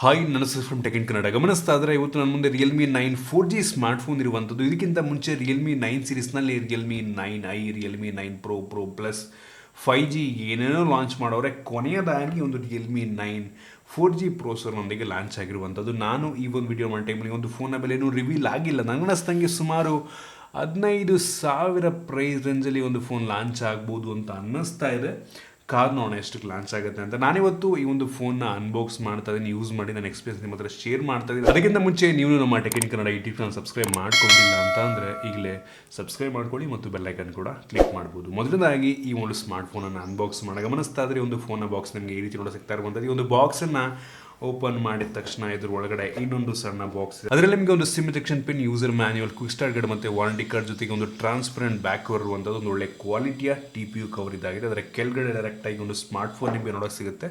Hi ನನ್ನ from tech in Kannada ಗಮನಿಸ್ತಾ ಇದ್ರೆ ಇವತ್ತು ನನ್ನ ಮುಂದೆ ರಿಯಲ್ಮಿ 9 4G ಸ್ಮಾರ್ಟ್ಫೋನ್ ಇರುವಂಥದ್ದು. ಇದಕ್ಕಿಂತ ಮುಂಚೆ ರಿಯಲ್ಮಿ 9 ಸೀರೀಸ್ನಲ್ಲಿ Realme 9i, Realme 9 pro plus 5G ಏನೇನೋ ಲಾಂಚ್ ಮಾಡೋರೆ. ಕೊನೆಯದಾಗಿ ಒಂದು ರಿಯಲ್ಮಿ 9 4G ಪ್ರೋಸರ್ನೊಂದಿಗೆ ಲಾಂಚ್ ಆಗಿರುವಂಥದ್ದು. ನಾನು ಈ ಒಂದು ವಿಡಿಯೋ ಮಾಡೋ ಟೈಮಲ್ಲಿ ಒಂದು ಫೋನ್ನ ಬೆಲೆ ಏನೂ ರಿವೀಲ್ ಆಗಿಲ್ಲ. ನನಗನ್ನಿಸ್ತಂಗೆ ಸುಮಾರು 15,000 ಪ್ರೈಸ್ ರೇಂಜಲ್ಲಿ ಒಂದು ಫೋನ್ ಲಾಂಚ್ ಆಗ್ಬೋದು ಅಂತ ಅನ್ನಿಸ್ತಾ ಇದೆ. ಕಾದು ನೋಡೋಣ ಎಷ್ಟಕ್ಕೆ ಲಾಂಚ್ ಆಗುತ್ತೆ ಅಂತ. ನಾನಿವತ್ತು ಈ ಒಂದು ಫೋನ್ನ ಅನ್ಬಾಕ್ಸ್ ಮಾಡ್ತಾ ಇದ್ದೀನಿ, ಯೂಸ್ ಮಾಡಿ ನನ್ನ ಎಕ್ಸ್ಪೀರಿಯನ್ಸ್ ನಿಮ್ಮ ಹತ್ರ ಶೇರ್ ಮಾಡ್ತಾ ಇದ್ದೀನಿ. ಅದಕ್ಕಿಂತ ಮುಂಚೆ ನೀವು ನಮ್ಮ tech in Kannada YouTube channel subscribe ಮಾಡ್ಕೊಂಡಿಲ್ಲ ಅಂತ ಅಂದರೆ ಈಗಲೇ ಸಬ್ಸ್ಕ್ರೈಬ್ ಮಾಡ್ಕೊಳ್ಳಿ ಮತ್ತು ಬೆಲ್ಲೈಕನ್ ಕೂಡ ಕ್ಲಿಕ್ ಮಾಡ್ಬೋದು. ಮೊದಲನೇದಾಗಿ ಈ ಒಂದು ಸ್ಮಾರ್ಟ್ಫೋನನ್ನು ಅನ್ಬಾಕ್ಸ್ ಮಾಡಿ ಗಮನಿಸ್ತಾ ಇದ್ರೆ ಒಂದು ಫೋನ್ನ ಬಾಕ್ಸ್ ನಿಮಗೆ ಈ ರೀತಿ ನೋಡೋ ಸಿಗ್ತಾ ಇರುವಂಥದ್ದು. ಈ ಒಂದು ಬಾಕ್ಸನ್ನು ಓಪನ್ ಮಾಡಿದ ತಕ್ಷಣ ಇದ್ರ ಒಳಗಡೆ ಇನ್ನೊಂದು ಸಣ್ಣ ಬಾಕ್ಸ್ ಇದೆ. ಅದರಲ್ಲಿ ನಿಮಗೆ ಒಂದು sim ejection pin, user manual, quick start guide ಮತ್ತು ವಾರಂಟಿ ಕಾರ್ಡ್ ಜೊತೆಗೆ ಒಂದು ಟ್ರಾನ್ಸ್ಪರೆಂಟ್ ಬ್ಯಾಕ್ ಕವರ್ ಇರುವಂಥದ್ದು ಒಂದು ಒಳ್ಳೆ ಕ್ವಾಲಿಟಿಯ TPU ಕವರ್ ಇದಾಗಿದೆ. ಅದರ ಕೆಳಗಡೆ ಡೈರೆಕ್ಟಾಗಿ ಒಂದು ಸ್ಮಾರ್ಟ್ಫೋನ್ ನಿಮಗೆ ನೋಡೋಕೆ ಸಿಗುತ್ತೆ.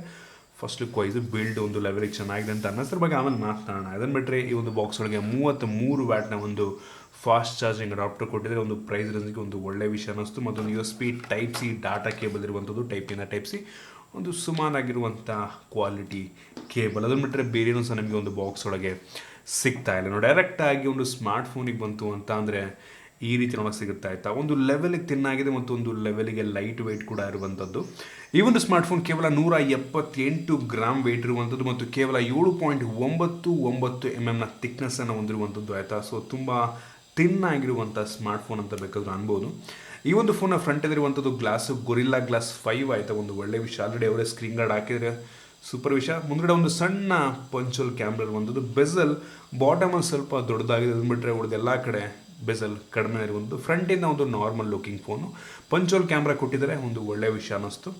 ಫಸ್ಟ್ ಲುಕ್ ವೈಸ್ ಬಿಲ್ಡ್ ಒಂದು ಲೆವೆಲಿಗೆ ಚೆನ್ನಾಗಿದೆ ಅಂತ ಅನ್ನೋದ್ರ ಬಗ್ಗೆ ಆಮೇಲೆ ಮಾತನಾಡೋಣ. ಅದನ್ನು ಬಿಟ್ಟರೆ ಈ ಒಂದು ಬಾಕ್ಸ್ ಒಳಗೆ 33 ವ್ಯಾಟ್ನ ಒಂದು ಫಾಸ್ಟ್ ಚಾರ್ಜಿಂಗ್ ಅಡಾಪ್ಟರ್ ಕೊಟ್ಟಿದ್ದಾರೆ. ಒಂದು ಪ್ರೈಸ್ ರೇಂಜ್ಗೆ ಒಂದು ಒಳ್ಳೆ ವಿಷಯ ಅನ್ನಿಸ್ತು. ಮತ್ತೊಂದು USB Type-C ಡಾಟಾ ಕೇಬಲ್ ಇರುವಂಥದ್ದು, Type-C ಒಂದು ಸುಮಾರಾಗಿರುವಂಥ ಕ್ವಾಲಿಟಿ ಕೇಬಲ್. ಅದನ್ನು ಬಿಟ್ಟರೆ ಬೇರೆನೂ ಸಹ ನಮಗೆ ಒಂದು ಬಾಕ್ಸ್ ಒಳಗೆ ಸಿಗ್ತಾ ಇಲ್ಲ. ನಾವು ಡೈರೆಕ್ಟಾಗಿ ಒಂದು ಸ್ಮಾರ್ಟ್ಫೋನಿಗೆ ಬಂತು ಅಂತ ಅಂದರೆ ಈ ರೀತಿ ನೋಡೋಕೆ ಸಿಗುತ್ತಾ ಆಯಿತಾ. ಒಂದು ಲೆವೆಲಿಗೆ ತಿನ್ನಾಗಿದೆ ಮತ್ತು ಒಂದು ಲೆವೆಲಿಗೆ ಲೈಟ್ ವೆಯ್ಟ್ ಕೂಡ ಇರುವಂಥದ್ದು. ಈ ಒಂದು ಸ್ಮಾರ್ಟ್ಫೋನ್ ಕೇವಲ 178 ಗ್ರಾಮ್ ವೆಯ್ಟ್ ಇರುವಂಥದ್ದು ಮತ್ತು ಕೇವಲ 7.99 mm ಥಿಕ್ನೆಸ್ಸನ್ನು ಹೊಂದಿರುವಂಥದ್ದು ಆಯಿತಾ. ಸೊ ತುಂಬ ತಿನ್ನಾಗಿರುವಂಥ ಸ್ಮಾರ್ಟ್ಫೋನ್ ಅಂತ ಬೇಕಾದರೂ ಅನ್ಬೋದು. ಈ ಒಂದು ಫೋನ್ನ ಫ್ರಂಟಲ್ಲಿರುವಂಥದ್ದು ಗ್ಲಾಸು ಗೊರಿಲ್ಲಾ ಗ್ಲಾಸ್ 5 ಆಯಿತಾ, ಒಂದು ಒಳ್ಳೆ ವಿಷಯ. ಆಲ್ರೆಡಿ ಅವರೇ ಸ್ಕ್ರೀನ್ ಗಾರ್ಡ್ ಹಾಕಿದರೆ ಸೂಪರ್ ವಿಷಯ. ಮುಂದ್ಗಡೆ ಒಂದು ಸಣ್ಣ ಪಂಚೋಲ್ ಕ್ಯಾಮ್ರಾ ಇರುವಂಥದ್ದು. ಬೆಸಲ್ ಬಾಟಮಲ್ಲಿ ಸ್ವಲ್ಪ ದೊಡ್ಡದಾಗಿದೆ, ಅದನ್ನು ಬಿಟ್ಟರೆ ಉಳಿದ ಎಲ್ಲ ಕಡೆ ಬೆಸಲ್ ಕಡಿಮೆ ಇರುವಂಥದ್ದು. ಫ್ರಂಟಿಂದ ಒಂದು ನಾರ್ಮಲ್ ಲುಕಿಂಗ್ ಫೋನು, ಪಂಚೋಲ್ ಕ್ಯಾಮ್ರಾ ಕೊಟ್ಟಿದ್ದಾರೆ, ಒಂದು ಒಳ್ಳೆ ವಿಷಯ ಅನ್ನಿಸ್ತು.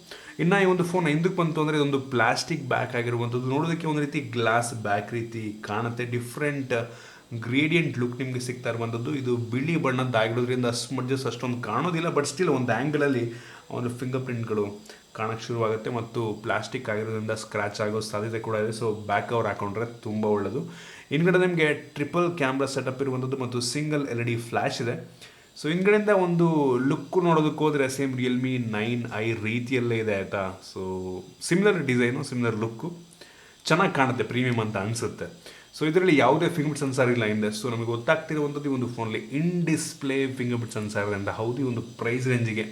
ಇನ್ನು ಈ ಒಂದು ಫೋನ್ ಹಿಂದಕ್ಕೆ ಬಂತು ಅಂದರೆ ಇದೊಂದು ಪ್ಲಾಸ್ಟಿಕ್ ಬ್ಯಾಕ್ ಆಗಿರುವಂಥದ್ದು. ನೋಡೋದಕ್ಕೆ ಒಂದು ರೀತಿ ಗ್ಲಾಸ್ ಬ್ಯಾಕ್ ರೀತಿ ಕಾಣುತ್ತೆ. ಡಿಫ್ರೆಂಟ್ ಗ್ರೇಡಿಯಂಟ್ ಲುಕ್ ನಿಮಗೆ ಸಿಗ್ತಾ ಇರುವಂಥದ್ದು. ಇದು ಬಿಳಿ ಬಣ್ಣದ್ದಾಗಿರೋದ್ರಿಂದ ಸ್ಮಡ್ಜಸ್ ಅಷ್ಟೊಂದು ಕಾಣೋದಿಲ್ಲ, ಬಟ್ ಸ್ಟಿಲ್ ಒಂದು ಆ್ಯಂಗಲಲ್ಲಿ ಒಂದು ಫಿಂಗರ್ ಪ್ರಿಂಟ್ಗಳು ಕಾಣೋಕ್ಕೆ ಶುರುವಾಗುತ್ತೆ ಮತ್ತು ಪ್ಲಾಸ್ಟಿಕ್ ಆಗಿರೋದ್ರಿಂದ ಸ್ಕ್ರ್ಯಾಚ್ ಆಗೋ ಸಾಧ್ಯತೆ ಕೂಡ ಇದೆ. ಸೊ ಬ್ಯಾಕ್ ಕವರ್ ಹಾಕೊಂಡ್ರೆ ತುಂಬ ಒಳ್ಳೆಯದು. ಹಿಂದ್ಗಡೆ ನಿಮಗೆ ಟ್ರಿಪಲ್ ಕ್ಯಾಮ್ರಾ ಸೆಟಪ್ ಇರುವಂಥದ್ದು ಮತ್ತು ಸಿಂಗಲ್ LED ಫ್ಲ್ಯಾಶ್ ಇದೆ. ಸೊ ಹಿಂದ್ಗಡೆಯಿಂದ ಒಂದು ಲುಕ್ ನೋಡೋದಕ್ಕೆ ಹೋದರೆ ಸೇಮ್ ರಿಯಲ್ಮಿ 9i ರೀತಿಯಲ್ಲೇ ಇದೆ ಆಯಿತಾ. So similar design, similar look, ಚೆನ್ನಾಗಿ ಕಾಣುತ್ತೆ, ಪ್ರೀಮಿಯಮ್ ಅಂತ ಅನಿಸುತ್ತೆ. ಸೊ ಇದರಲ್ಲಿ ಯಾವುದೇ ಫಿಂಗರ್ ಪ್ರಿಂಟ್ ಸೆನ್ಸಾರ್ ಇಲ್ಲ ಹಿಂದೆ. ಸೊ ನಮಗೆ ಗೊತ್ತಾಗ್ತಿರುವಂಥದ್ದು ಈ ಒಂದು ಫೋನಲ್ಲಿ in display fingerprint sensor ಇದೆ ಅಂತ. ಹೌದು, ಈ ಒಂದು ಪ್ರೈಸ್ ರೇಂಜಿಗೆ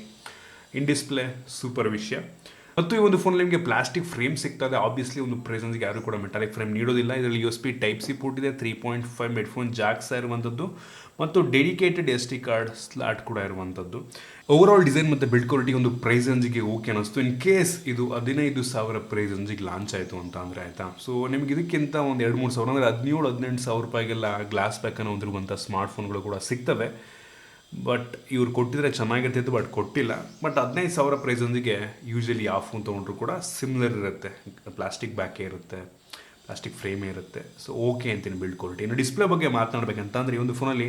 ಇನ್ ಡಿಸ್ಪ್ಲೇ ಸೂಪರ್ ವಿಷಯ. ಮತ್ತು ಈ ಒಂದು ಫೋನಲ್ಲಿ ನಿಮಗೆ ಪ್ಲಾಸ್ಟಿಕ್ ಫ್ರೇಮ್ ಸಿಗ್ತದೆ. ಆಬ್ವಿಯಸ್ಲಿ ಒಂದು ಪ್ರೈಸ್ ರೇಂಜಿಗೆ ಯಾರು ಕೂಡ ಮೆಟಾಲಿಕ್ ಫ್ರೇಮ್ ನೀಡೋದಿಲ್ಲ. ಇದರಲ್ಲಿ USB Type-C ಪೋರ್ಟ್ ಇದೆ, 3.5 ಹೆಡ್ಫೋನ್ ಜಾಕ್ಸ್ ಇರುವಂಥದ್ದು ಮತ್ತು ಡೆಡಿಕೇಟೆಡ್ SD ಕಾರ್ಡ್ ಸ್ಲಾಟ್ ಕೂಡ ಇರುವಂಥದ್ದು. ಓವರಾಲ್ ಡಿಸೈನ್ ಮತ್ತು ಬಿಲ್ಡ್ ಕ್ವಾಲಿಟಿ ಒಂದು ಪ್ರೈಸ್ ರೇಂಜಿಗೆ ಓಕೆ ಅನ್ನಿಸ್ತು. ಇನ್ ಕೇಸ್ ಇದು 15,000 ಪ್ರೈಸ್ ರೇಂಜಿಗೆ ಲಾಂಚ್ ಆಯಿತು ಅಂತ ಅಂದರೆ ಆಯಿತಾ. ಸೊ ನಿಮ್ಗೆ ಇದಕ್ಕಿಂತ ಒಂದು 2-3 ಸಾವಿರ ಅಂದರೆ 17,000-18,000 ರೂಪಾಯಿಗೆಲ್ಲ ಗ್ಲಾಸ್ ಬ್ಯಾಕನ್ನು ಹೊಂದಿರುವಂಥ ಸ್ಮಾರ್ಟ್ಫೋನ್ಗಳು ಕೂಡ ಸಿಗ್ತವೆ. ಬಟ್ ಇವ್ರು ಕೊಟ್ಟಿದ್ರೆ ಚೆನ್ನಾಗಿರ್ತಿತ್ತು, ಬಟ್ ಕೊಟ್ಟಿಲ್ಲ. ಬಟ್ 15,000 ಪ್ರೈಸ್ ರೇಂಜಿಗೆ ಯೂಶಲಿ ಯಾವ ಫೋನ್ ತೊಗೊಂಡ್ರು ಕೂಡ ಸಿಮಿಲರ್ ಇರುತ್ತೆ. ಪ್ಲಾಸ್ಟಿಕ್ ಬ್ಯಾಕೇ ಇರುತ್ತೆ, ಪ್ಲಾಸ್ಟಿಕ್ ಫ್ರೇಮೇ ಇರುತ್ತೆ. ಸೊ ಓಕೆ ಅಂತೀನಿ ಬಿಲ್ಡ್ ಕ್ವಾಲಿಟಿ. ಇನ್ನು ಡಿಸ್ಪ್ಲೇ ಬಗ್ಗೆ ಮಾತನಾಡಬೇಕಂತಂದರೆ ಈ ಒಂದು ಫೋನಲ್ಲಿ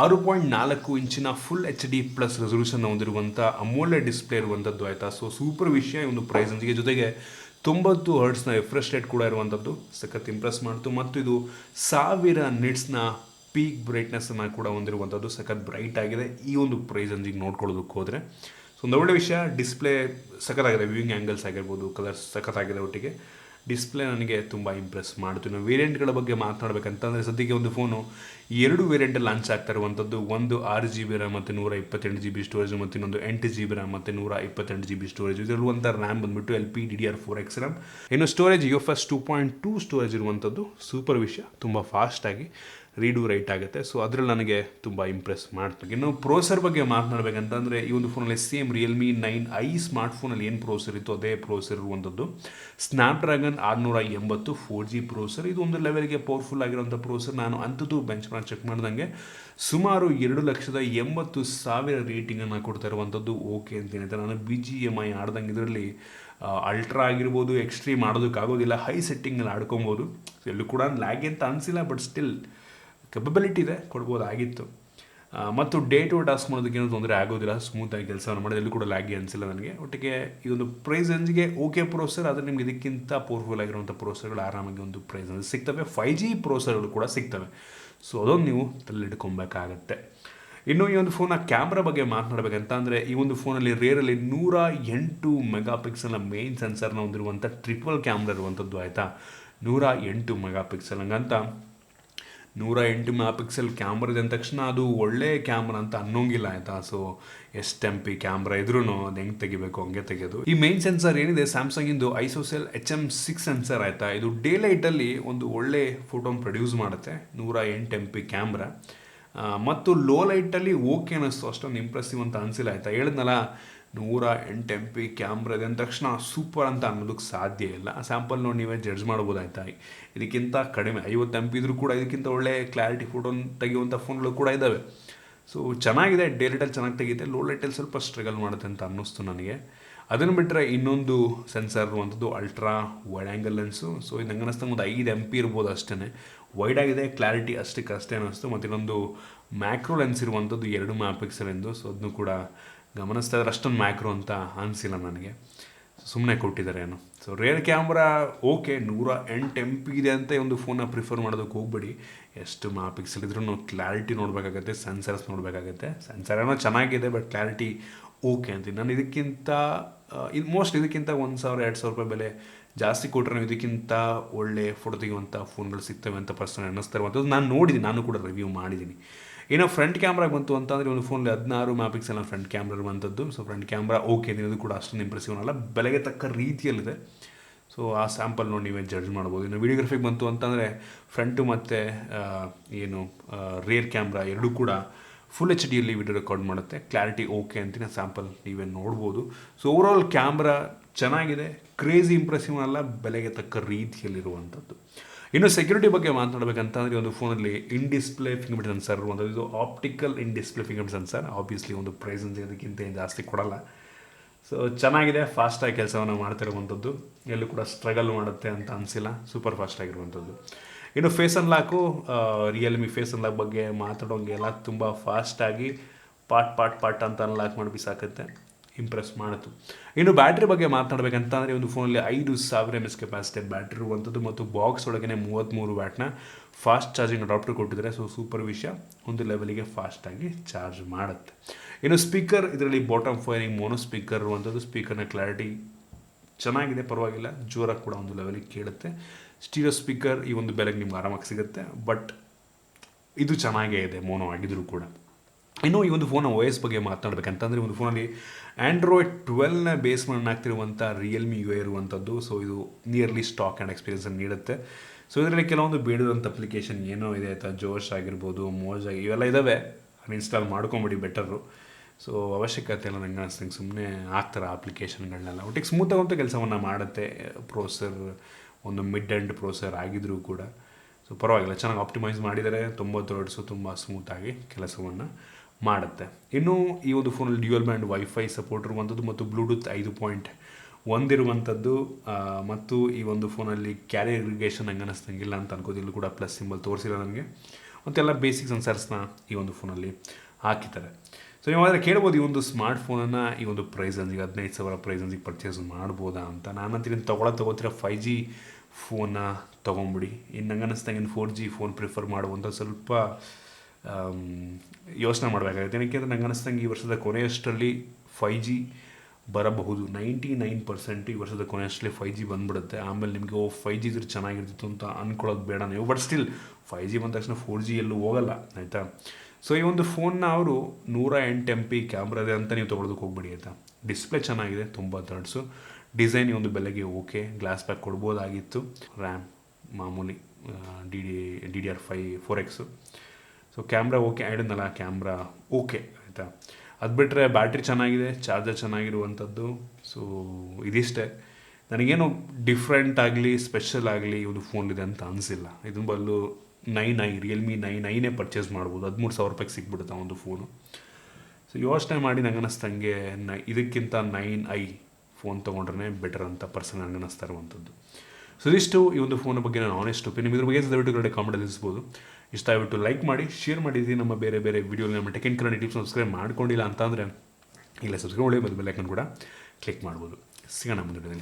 6.4 ಇಂಚಿನ ಫುಲ್ HD+ ರೆಸೊಲ್ಯೂಷನ್ ಹೊಂದಿರುವಂಥ AMOLED ಡಿಸ್ಪ್ಲೇ ಇರುವಂಥದ್ದು ಆಯಿತಾ. ಸೊ ಸೂಪರ್ ವಿಷಯ ಈ ಒಂದು ಪ್ರೈಸ್ ರೇಂಜಿಗೆ. ಜೊತೆಗೆ 90 ಹರ್ಟ್ಸ್ನ ರಿಫ್ರೆಶ್ ರೇಟ್ ಕೂಡ ಇರುವಂಥದ್ದು ಸಖತ್ ಇಂಪ್ರೆಸ್ ಮಾಡ್ತು. ಮತ್ತು ಇದು 1000 ನಿಟ್ಸ್ನ ಪೀಕ್ ಬ್ರೈಟ್ನೆಸ್ಸನ್ನು ಕೂಡ ಹೊಂದಿರುವಂಥದ್ದು, ಸಖತ್ ಬ್ರೈಟ್ ಆಗಿದೆ ಈ ಒಂದು ಪ್ರೈಸ್ ರೇಂಜಿಗೆ ನೋಡ್ಕೊಳ್ಳೋದಕ್ಕೆ ಹೋದರೆ. ಸೊ ಒಂದು ಒಳ್ಳೆ ವಿಷಯ. ಡಿಸ್ಪ್ಲೇ ಸಖತ್ತಾಗಿದೆ, ವ್ಯೂಯಿಂಗ್ ಆ್ಯಂಗಲ್ಸ್ ಆಗಿರ್ಬೋದು, ಕಲರ್ಸ್ ಸಖತ್ತಾಗಿದೆ. ಒಟ್ಟಿಗೆ ಡಿಸ್ಪ್ಲೇ ನನಗೆ ತುಂಬ ಇಂಪ್ರೆಸ್ ಮಾಡ್ತು. ಇನ್ನು ವೇರಿಯಂಟ್ಗಳ ಬಗ್ಗೆ ಮಾತನಾಡಬೇಕಂತಂದರೆ ಸದ್ಯಕ್ಕೆ ಒಂದು ಫೋನು 2 ವೇರಿಯಂಟಲ್ಲಿ ಲಾಂಚ್ ಆಗ್ತಾ ಇರುವಂಥದ್ದು. ಒಂದು 6GB RAM ಮತ್ತು 128GB ಸ್ಟೋರೇಜ್ ಮತ್ತು ಇನ್ನೊಂದು 8GB RAM ಮತ್ತು 128GB ಸ್ಟೋರೇಜ್. ಇದರಲ್ಲಿರುವಂಥ ರ್ಯಾಮ್ ಬಂದುಬಿಟ್ಟು LPDDR4X RAM. ಇನ್ನು ಸ್ಟೋರೇಜ್ UFS 2.2 ಸ್ಟೋರೇಜ್ ಇರುವಂಥದ್ದು, ಸೂಪರ್ ವಿಷಯ. ತುಂಬ ಫಾಸ್ಟಾಗಿ ರೀಡು ರೈಟ್ ಆಗುತ್ತೆ. ಸೊ ಅದರಲ್ಲಿ ನನಗೆ ತುಂಬ ಇಂಪ್ರೆಸ್ ಮಾಡ್ತಾರೆ. ಇನ್ನು ಪ್ರೋಸರ್ ಬಗ್ಗೆ ಮಾತನಾಡಬೇಕಂತಂದರೆ ಈ ಒಂದು ಫೋನಲ್ಲಿ ಸೇಮ್ ರಿಯಲ್ಮಿ 9i ಸ್ಮಾರ್ಟ್ಫೋನಲ್ಲಿ ಏನು ಪ್ರೋಸರ್ ಇತ್ತು ಅದೇ ಪ್ರೋಸರ್ ಇರುವಂಥದ್ದು. Snapdragon 680 4G ಪ್ರೋಸರ್. ಇದು ಒಂದು ಲೆವೆಲ್ಗೆ ಪವರ್ಫುಲ್ ಆಗಿರುವಂಥ ಪ್ರೋಸರ್. ನಾನು AnTuTu Benchmark ಚೆಕ್ ಮಾಡಿದಂಗೆ ಸುಮಾರು 2,80,000 ರೇಟಿಂಗನ್ನು ಕೊಡ್ತಾ ಇರುವಂಥದ್ದು ಓಕೆ ಅಂತೀನಿ. ನಾನು BGMI ಆಡ್ದಂಗೆ ಇದರಲ್ಲಿ ಅಲ್ಟ್ರಾ ಆಗಿರ್ಬೋದು, ಎಕ್ಸ್ಟ್ರೀಮ್ ಆಡೋದಕ್ಕಾಗೋದಿಲ್ಲ, ಹೈ ಸೆಟ್ಟಿಂಗಲ್ಲಿ ಆಡ್ಕೊಬೋದು. ಎಲ್ಲೂ ಕೂಡ ಲ್ಯಾಗ್ ಅಂತ ಅನಿಸಿಲ್ಲ, ಬಟ್ ಸ್ಟಿಲ್ ಕೆಪಬಿಲಿಟಿ ಇದೆ, ಕೊಡ್ಬೋದಾಗಿತ್ತು. ಮತ್ತು ಡೇ ಟು ಟಾಸ್ಕ್ ಮಾಡೋದಕ್ಕೆ ಏನೂ ತೊಂದರೆ ಆಗೋದಿಲ್ಲ, ಸ್ಮೂತಾಗಿ ಕೆಲಸವನ್ನು ಮಾಡೋದು, ಎಲ್ಲೂ ಕೂಡ ಲ್ಯಾಗಿ ಅನಿಸಿಲ್ಲ ನನಗೆ. ಒಟ್ಟಿಗೆ ಈ ಒಂದು ಪ್ರೈಸ್ ರೇಂಜ್ಗೆ ಓಕೆ ಪ್ರೋಸರ್. ಆದರೆ ನಿಮ್ಗೆ ಇದಕ್ಕಿಂತ ಪವರ್ಫುಲ್ ಆಗಿರುವಂಥ ಪ್ರೋಸರ್ಗಳು ಆರಾಮಾಗಿ ಒಂದು ಪ್ರೈಸ್ ರೇಂಜ್ ಸಿಗ್ತವೆ. 5G ಪ್ರೋಸರ್ಗಳು ಕೂಡ ಸಿಗ್ತವೆ. ಸೊ ಅದೊಂದು ನೀವು ತಲೆಯಿಟ್ಕೊಬೇಕಾಗತ್ತೆ. ಇನ್ನು ಈ ಒಂದು ಫೋನ್ನ ಕ್ಯಾಮ್ರಾ ಬಗ್ಗೆ ಮಾತನಾಡಬೇಕಂತ ಅಂದರೆ ಈ ಒಂದು ಫೋನಲ್ಲಿ ರೇರಲ್ಲಿ 108 ಮೆಗಾ ಪಿಕ್ಸೆಲ್ನ ಮೇನ್ ಸೆನ್ಸರ್ನ ಹೊಂದಿರುವಂಥ ಟ್ರಿಪಲ್ ಕ್ಯಾಮ್ರಾ ಇರುವಂಥದ್ದು ಆಯಿತಾ. 108 ಮೆಗಾ ಪಿಕ್ಸೆಲ್. ಹಂಗಂತ 108 ಮೆಗಾ ಪಿಕ್ಸೆಲ್ ಕ್ಯಾಮ್ರಾ ಇದೆ ಅಂದ ತಕ್ಷಣ ಅದು ಒಳ್ಳೆ ಕ್ಯಾಮ್ರಾ ಅಂತ ಅನ್ನೋಂಗಿಲ್ಲ ಆಯಿತಾ. ಸೊ ಎಷ್ಟು ಎಮ್ ಪಿ ಕ್ಯಾಮ್ರಾ ಇದ್ರೂ ಅದು ಹೆಂಗೆ ತೆಗಿಬೇಕು ಹಂಗೆ ತೆಗೆಯೋದು. ಈ ಮೇನ್ ಸೆನ್ಸರ್ ಏನಿದೆ ಸ್ಯಾಮ್ಸಂಗಿಂದು ಐಸೋಸೆಲ್ HM6 ಸೆನ್ಸರ್ ಆಯಿತಾ. ಇದು ಡೇ ಲೈಟಲ್ಲಿ ಒಂದು ಒಳ್ಳೆ ಫೋಟೋನ ಪ್ರೊಡ್ಯೂಸ್ ಮಾಡುತ್ತೆ. 108 ಎಮ್ ಪಿ ಕ್ಯಾಮ್ರಾ ಮತ್ತು ಲೋ ಲೈಟಲ್ಲಿ ಓಕೆ ಅನ್ನಿಸ್ತು, ಅಷ್ಟೊಂದು ಇಂಪ್ರೆಸಿವ್ ಅಂತ ಅನಿಸಿಲ್ಲ ಆಯಿತಾ. ಹೇಳಿದ್ನಲ್ಲ 108 ಎಮ್ ಪಿ ಕ್ಯಾಮ್ರಾ ಇದೆ ಅಂದ ತಕ್ಷಣ ಸೂಪರ್ ಅಂತ ಅನ್ನೋದಕ್ಕೆ ಸಾಧ್ಯ ಇಲ್ಲ. ಸ್ಯಾಂಪಲ್ ನೋಡಿ ನೀವೇ ಜಡ್ಜ್ ಮಾಡ್ಬೋದು ಆಯಿತಾ. ಇದಕ್ಕಿಂತ ಕಡಿಮೆ 50 ಎಮ್ ಪಿ ಇದ್ರೂ ಕೂಡ ಇದಕ್ಕಿಂತ ಒಳ್ಳೆ ಕ್ಲಾರಿಟಿ ಫೋಟೋನ ತೆಗೆಯುವಂಥ ಫೋನ್ಗಳು ಕೂಡ ಇದ್ದಾವೆ. ಸೊ ಚೆನ್ನಾಗಿದೆ, ಡೇ ಲೈಟಲ್ಲಿ ಚೆನ್ನಾಗಿ ತೆಗೆಯುತ್ತೆ, ಲೋ ಲೈಟಲ್ಲಿ ಸ್ವಲ್ಪ ಸ್ಟ್ರಗಲ್ ಮಾಡುತ್ತೆ ಅಂತ ಅನ್ನಿಸ್ತು ನನಗೆ. ಅದನ್ನು ಬಿಟ್ಟರೆ ಇನ್ನೊಂದು ಸೆನ್ಸರ್ ಇರುವಂಥದ್ದು ultra wide angle lens. So ಇದು ನಂಗೆ ಅನ್ನಿಸ್ತಂಗೆ ಒಂದು 5 ಎಮ್ ಪಿ ಇರ್ಬೋದು ಅಷ್ಟೇ. ವೈಡ್ ಆಗಿದೆ, ಕ್ಲಾರಿಟಿ ಅಷ್ಟೇ ಅನ್ನಿಸ್ತು. ಮತ್ತು ಇನ್ನೊಂದು ಮ್ಯಾಕ್ರೋ ಲೆನ್ಸ್ ಇರುವಂಥದ್ದು 2 ಮೆಗಾ ಪಿಕ್ಸೆಲ್ ಎಂದು. ಸೊ ಅದನ್ನು ಕೂಡ ಗಮನಿಸ್ತಾ ಇದ್ರೆ ಅಷ್ಟೊಂದು ಮ್ಯಾಕ್ರೋ ಅಂತ ಅನಿಸಿಲ್ಲ ನನಗೆ, ಸುಮ್ಮನೆ ಕೊಟ್ಟಿದ್ದಾರೆ ಏನೋ. So rare camera okay, 108 M P ಇದೆ ಅಂತ ಒಂದು ಫೋನ್ನ ಪ್ರಿಫರ್ ಮಾಡೋದಕ್ಕೆ ಹೋಗ್ಬೇಡಿ. ಎಷ್ಟು ಮೆಗಾ ಪಿಕ್ಸೆಲ್ ಇದ್ರೂ ಕ್ಲಾರಿಟಿ ನೋಡಬೇಕಾಗತ್ತೆ, ಸೆನ್ಸರ್ಸ್ ನೋಡಬೇಕಾಗತ್ತೆ. ಸೆನ್ಸರ್ ಏನೋ ಚೆನ್ನಾಗಿದೆ, ಬಟ್ ಕ್ಲಾರಿಟಿ ಓಕೆ ಅಂತೀನಿ ನಾನು. ಇದಕ್ಕಿಂತ ಇದಕ್ಕಿಂತ 1,000-2,000 ರೂಪಾಯಿ ಬೆಲೆ ಜಾಸ್ತಿ ಕೊಟ್ಟರೆ ನಾವು ಇದಕ್ಕಿಂತ ಒಳ್ಳೆ ಫೋಟೋ ತೆಗೆಯುವಂಥ ಫೋನ್ಗಳು ಸಿಗ್ತವೆ ಅಂತ ಪರ್ಸನಲ್ ಅನ್ನಿಸ್ತಾ ಇರುವಂಥದ್ದು. ನಾನು ನೋಡಿದ್ದೀನಿ, ನಾನು ಕೂಡ ರಿವ್ಯೂ ಮಾಡಿದ್ದೀನಿ. ಏನೋ ಫ್ರಂಟ್ ಕ್ಯಾಮ್ರಾಗೆ ಬಂತು ಅಂತಂದರೆ ಒಂದು ಫೋನಲ್ಲಿ 16 ಮೆಗಾ ಪಿಕ್ಸೆಲ್ನ ಫ್ರಂಟ್ ಕ್ಯಾಮ್ರಾ ಇರುವಂಥದ್ದು. ಸೊ ಫ್ರಂಟ್ ಕ್ಯಾಮ್ರಾ ಓಕೆ, ಇದು ಕೂಡ ಅಷ್ಟೊಂದು ಇಂಪ್ರೆಸಿವ್ ಅಲ್ಲ, ಬೆಲೆಗೆ ತಕ್ಕ ರೀತಿಯಲ್ಲಿದೆ. ಸೊ ಆ ಸ್ಯಾಂಪಲ್ ನೋಡಿ ನೀವೇ ಜಡ್ಜ್ ಮಾಡ್ಬೋದು. ಇನ್ನು ವೀಡಿಯೋಗ್ರಫಿಗೆ ಬಂತು ಅಂತಂದರೆ ಫ್ರಂಟು ಮತ್ತು ರೇರ್ ಕ್ಯಾಮ್ರಾ ಎರಡೂ ಕೂಡ ಫುಲ್ HD ವಿಡಿಯೋ ರೆಕಾರ್ಡ್ ಮಾಡುತ್ತೆ. ಕ್ಲಾರಿಟಿ ಓಕೆ ಅಂತೀನಿ, ಸ್ಯಾಂಪಲ್ ನೀವೇ ನೋಡ್ಬೋದು. ಸೊ ಓವರಾಲ್ ಕ್ಯಾಮ್ರಾ ಚೆನ್ನಾಗಿದೆ, ಕ್ರೇಜಿ ಇಂಪ್ರೆಸಿವ್ ಅಲ್ಲ, ಬೆಲೆಗೆ ತಕ್ಕ ರೀತಿಯಲ್ಲಿರುವಂಥದ್ದು. ಇನ್ನು ಸೆಕ್ಯೂರಿಟಿ ಬಗ್ಗೆ ಮಾತನಾಡಬೇಕಂತಂದರೆ ಒಂದು ಫೋನಲ್ಲಿ in display finger print sensor ಇರುವಂಥದ್ದು. ಇದು ಆಪ್ಟಿಕಲ್ ಇನ್ display finger print sensor. Obviously ಒಂದು ಪ್ರೈಸ್ ಅದಕ್ಕಿಂತ ಜಾಸ್ತಿ ಕೊಡಲ್ಲ. ಸೊ ಚೆನ್ನಾಗಿದೆ, ಫಾಸ್ಟಾಗಿ ಕೆಲಸವನ್ನು ಮಾಡ್ತಿರುವಂಥದ್ದು, ಎಲ್ಲೂ ಕೂಡ ಸ್ಟ್ರಗಲ್ ಮಾಡುತ್ತೆ ಅಂತ ಅನಿಸಿಲ್ಲ, ಸೂಪರ್ ಫಾಸ್ಟಾಗಿರುವಂಥದ್ದು. ಇನ್ನು face unlock, Realme face unlock ಬಗ್ಗೆ ಮಾತಾಡೋಂಗೆಲ್ಲ ತುಂಬ ಫಾಸ್ಟಾಗಿ ಪಾಟ್ ಅಂತ ಅನ್ಲಾಕ್ ಮಾಡಿ ಬಿಸಾಕತ್ತೆ, ಇಂಪ್ರೆಸ್ ಮಾಡಿತು. ಇನ್ನು ಬ್ಯಾಟ್ರಿ ಬಗ್ಗೆ ಮಾತನಾಡಬೇಕಂತಂದರೆ ಒಂದು ಫೋನಲ್ಲಿ 5,000 mAh ಕೆಪಾಸಿಟಿ ಬ್ಯಾಟ್ರಿ ಇರುವಂಥದ್ದು ಮತ್ತು ಬಾಕ್ಸ್ ಒಳಗೇ 33 ವ್ಯಾಟ್ನ ಫಾಸ್ಟ್ ಚಾರ್ಜಿಂಗ್ ಅಡಾಪ್ಟರ್ ಕೊಟ್ಟಿದ್ದಾರೆ. ಸೊ ಸೂಪರ್ ವಿಷಯ, ಒಂದು ಲೆವೆಲಿಗೆ ಫಾಸ್ಟಾಗಿ ಚಾರ್ಜ್ ಮಾಡುತ್ತೆ. ಇನ್ನು ಸ್ಪೀಕರ್, ಇದರಲ್ಲಿ ಬಾಟಮ್ ಫೈರಿಂಗ್ ಮೋನೋ ಸ್ಪೀಕರ್ ಇರುವಂಥದ್ದು. ಸ್ಪೀಕರ್ನ ಕ್ಲಾರಿಟಿ ಚೆನ್ನಾಗಿದೆ, ಪರವಾಗಿಲ್ಲ, ಜೋರಾಗಿ ಕೂಡ ಒಂದು ಲೆವೆಲಿಗೆ ಕೇಳುತ್ತೆ. ಸ್ಟೀರಿಯೋ ಸ್ಪೀಕರ್ ಈ ಒಂದು ಬೆಲೆಗೆ ನಿಮ್ಗೆ ಆರಾಮಾಗಿ ಸಿಗುತ್ತೆ, ಬಟ್ ಇದು ಚೆನ್ನಾಗೇ ಇದೆ ಮೋನೋ ಆಗಿದ್ರೂ ಕೂಡ. ಇನ್ನು ಈ ಒಂದು ಫೋನ OS ಬಗ್ಗೆ ಮಾತನಾಡಬೇಕಂತಂದರೆ ಒಂದು ಫೋನಲ್ಲಿ ಆ್ಯಂಡ್ರಾಯ್ಡ್ 12ನ ಬೇಸ್ ಮಾಡಾಗ್ತಿರುವಂಥ ರಿಯಲ್ಮಿ UI ಇರುವಂಥದ್ದು. ಸೊ ಇದು ನಿಯರ್ಲಿ ಸ್ಟಾಕ್ ಆ್ಯಂಡ್ ಎಕ್ಸ್ಪೀರಿಯನ್ಸನ್ನು ನೀಡುತ್ತೆ. ಸೊ ಇದರಲ್ಲಿ ಕೆಲವೊಂದು ಬೇಡದಂಥ ಅಪ್ಲಿಕೇಶನ್ ಏನೋ ಇದೆ ಆಯಿತಾ, ಜೋಶ್ ಆಗಿರ್ಬೋದು, ಮೋಜ್ ಇವೆಲ್ಲ ಇದ್ದಾವೆ, ಅನ್ಇನ್ಸ್ಟಾಲ್ ಮಾಡ್ಕೊಂಬಿಡಿ ಬೆಟರು. ಸೊ ಅವಶ್ಯಕತೆ ಇಲ್ಲ ನಂಗೆ ಅನಿಸ್ತಂಗೆ, ಸುಮ್ಮನೆ ಆಗ್ತಾರೆ ಆ ಅಪ್ಲಿಕೇಶನ್ಗಳನ್ನೆಲ್ಲ. ಒಟ್ಟಿಗೆ ಸ್ಮೂತಾಗಂತೂ ಕೆಲಸವನ್ನು ಮಾಡುತ್ತೆ. ಪ್ರೋಸೆಸರ್ ಒಂದು ಮಿಡ್ ಎಂಡ್ ಪ್ರೋಸೆಸರ್ ಆಗಿದ್ರೂ ಕೂಡ ಸೊ ಪರವಾಗಿಲ್ಲ, ಚೆನ್ನಾಗಿ ಆಪ್ಟಿಮೈಸ್ ಮಾಡಿದರೆ 90 Hz ತುಂಬ ಸ್ಮೂತಾಗಿ ಕೆಲಸವನ್ನು ಮಾಡುತ್ತೆ. ಇನ್ನು ಈ ಒಂದು ಫೋನಲ್ಲಿ ಡ್ಯೂಯಲ್ ಬ್ಯಾಂಡ್ ವೈಫೈ ಸಪೋರ್ಟ್ ಇರುವಂಥದ್ದು ಮತ್ತು ಬ್ಲೂಟೂತ್ 5.1 ಇರುವಂಥದ್ದು. ಮತ್ತು ಈ ಒಂದು ಫೋನಲ್ಲಿ ಕ್ಯಾರಿಯರ್ ಇರಿಗೇಷನ್ ನಂಗೆ ಅನ್ನಿಸ್ತಂಗಿಲ್ಲ ಅಂತ ಅನ್ಕೋದಿಲ್ಲ ಕೂಡ, ಪ್ಲಸ್ ಸಿಂಬಲ್ ತೋರಿಸಿಲ್ಲ ನನಗೆ. ಮತ್ತೆಲ್ಲ ಬೇಸಿಕ್ ಸೆನ್ಸರ್ಸ್ನ ಈ ಒಂದು ಫೋನಲ್ಲಿ ಹಾಕಿದ್ದಾರೆ. ಸೊ ನೀವಾದರೆ ಕೇಳ್ಬೋದು, ಈ ಒಂದು ಸ್ಮಾರ್ಟ್ ಫೋನನ್ನು ಈ ಒಂದು ಪ್ರೈಸ್ ರೇಂಜಿಗೆ 15,000 ಪ್ರೈಸ್ ರೇಂಜಿಗೆ ಪರ್ಚೇಸ್ ಮಾಡ್ಬೋದಾ ಅಂತ. ನಾನಂತೀನಿ ತೊಗೊಳ್ತೀರ 5G ಫೋನ್ನ ತೊಗೊಂಬಿಡಿ. ಇನ್ನು ನಂಗೆ ಅನ್ನಿಸ್ತಂಗೆ 4G ಫೋನ್ ಪ್ರಿಫರ್ ಮಾಡುವಂಥ ಸ್ವಲ್ಪ ಯೋಚನೆ ಮಾಡಬೇಕಾಗುತ್ತೆ. ಏನಕ್ಕೆ ನಂಗೆ ಅನ್ನಿಸ್ತಂಗೆ ಈ ವರ್ಷದ ಕೊನೆಯಷ್ಟರಲ್ಲಿ 5G ಬರಬಹುದು. 99% ಈ ವರ್ಷದ ಕೊನೆಯಷ್ಟರಲ್ಲಿ 5G ಬಂದುಬಿಡುತ್ತೆ. ಆಮೇಲೆ ನಿಮಗೆ 5G ಇದ್ರೆ ಚೆನ್ನಾಗಿರ್ತಿತ್ತು ಅಂತ ಅಂದ್ಕೊಳ್ಳೋದು ಬೇಡ ನೀವು. ಬಟ್ ಸ್ಟಿಲ್ 5G ಬಂದ ತಕ್ಷಣ 4G ಎಲ್ಲೂ ಹೋಗಲ್ಲ ಆಯಿತಾ. ಸೊ ಈ ಒಂದು ಫೋನ್ನ ಅವರು 108 MP ಕ್ಯಾಮ್ರಾ ಇದೆ ಅಂತ ನೀವು ತೊಗೊಳೋದಕ್ಕೆ ಹೋಗ್ಬಿಡಿ ಆಯಿತಾ. ಡಿಸ್ಪ್ಲೇ ಚೆನ್ನಾಗಿದೆ, 90 Hz. ಡಿಸೈನ್ ಈ ಒಂದು ಬೆಲೆಗೆ ಓಕೆ, ಗ್ಲಾಸ್ ಬ್ಯಾಕ್ ಕೊಡ್ಬೋದಾಗಿತ್ತು. ರ್ಯಾಮ್ ಮಾಮೂಲಿ DDR5 4X. So camera okay, ಹೇಳಿದ್ನಲ್ಲ ಕ್ಯಾಮ್ರಾ ಓಕೆ ಆಯಿತಾ. ಅದು ಬಿಟ್ಟರೆ ಬ್ಯಾಟ್ರಿ ಚೆನ್ನಾಗಿದೆ, ಚಾರ್ಜರ್ ಚೆನ್ನಾಗಿರುವಂಥದ್ದು. ಸೊ ಇದಿಷ್ಟೇ, ನನಗೇನು ಡಿಫ್ರೆಂಟ್ ಆಗಲಿ ಸ್ಪೆಷಲ್ ಆಗಲಿ ಒಂದು ಫೋನಿದೆ ಅಂತ ಅನಿಸಿಲ್ಲ. ಇದನ್ನ ಬದಲು 9i ರಿಯಲ್ಮಿ 9iನೇ ಪರ್ಚೇಸ್ ಮಾಡ್ಬೋದು, 13,000 ರೂಪಾಯಿಗೆ ಸಿಕ್ಬಿಡುತ್ತೆ ಒಂದು ಫೋನು. ಸೊ ಯೋಚನೆ ಮಾಡಿ ನಂಗೆ ಅನ್ನಿಸ್ತಂಗೆ ಇದಕ್ಕಿಂತ 9i ಫೋನ್ ತೊಗೊಂಡ್ರೆ ಬೆಟರ್ ಅಂತ ಪರ್ಸನಲ್ ನಂಗೆ ಅನ್ನಿಸ್ತಾ ಇರುವಂಥದ್ದು. ಸೊ ಇದಿಷ್ಟು ಈ ಒಂದು ಫೋನ್ ಬಗ್ಗೆ ನಾನು ಆನೆಸ್ಟ್ ಒಪಿನಿಯನ್. ಇದ್ರ ಬಗ್ಗೆ ದಯವಿಟ್ಟು ಕಾಮೆಂಟ್ ತಿಳಿಸ್ಬೋದು. ಇಷ್ಟ ಆಗಿಬಿಟ್ಟು ಲೈಕ್ ಮಾಡಿ, ಶೇರ್ ಮಾಡಿದ್ದೀವಿ. ನಮ್ಮ ಬೇರೆ ವಿಡಿಯೋಲಿ ನಮ್ಮ tech and Kannada tips subscribe ಮಾಡ್ಕೊಂಡಿಲ್ಲ ಅಂತಂದರೆ ಇಲ್ಲ ಸಬ್ಸ್ಕ್ರೈಬ್ ಮಾಡಿ, ಬೆಲ್ ಐಕಾನ್ ಕೂಡ ಕ್ಲಿಕ್ ಮಾಡ್ಬೋದು. ಸಿಗೋಣ ಮುಂದೆ.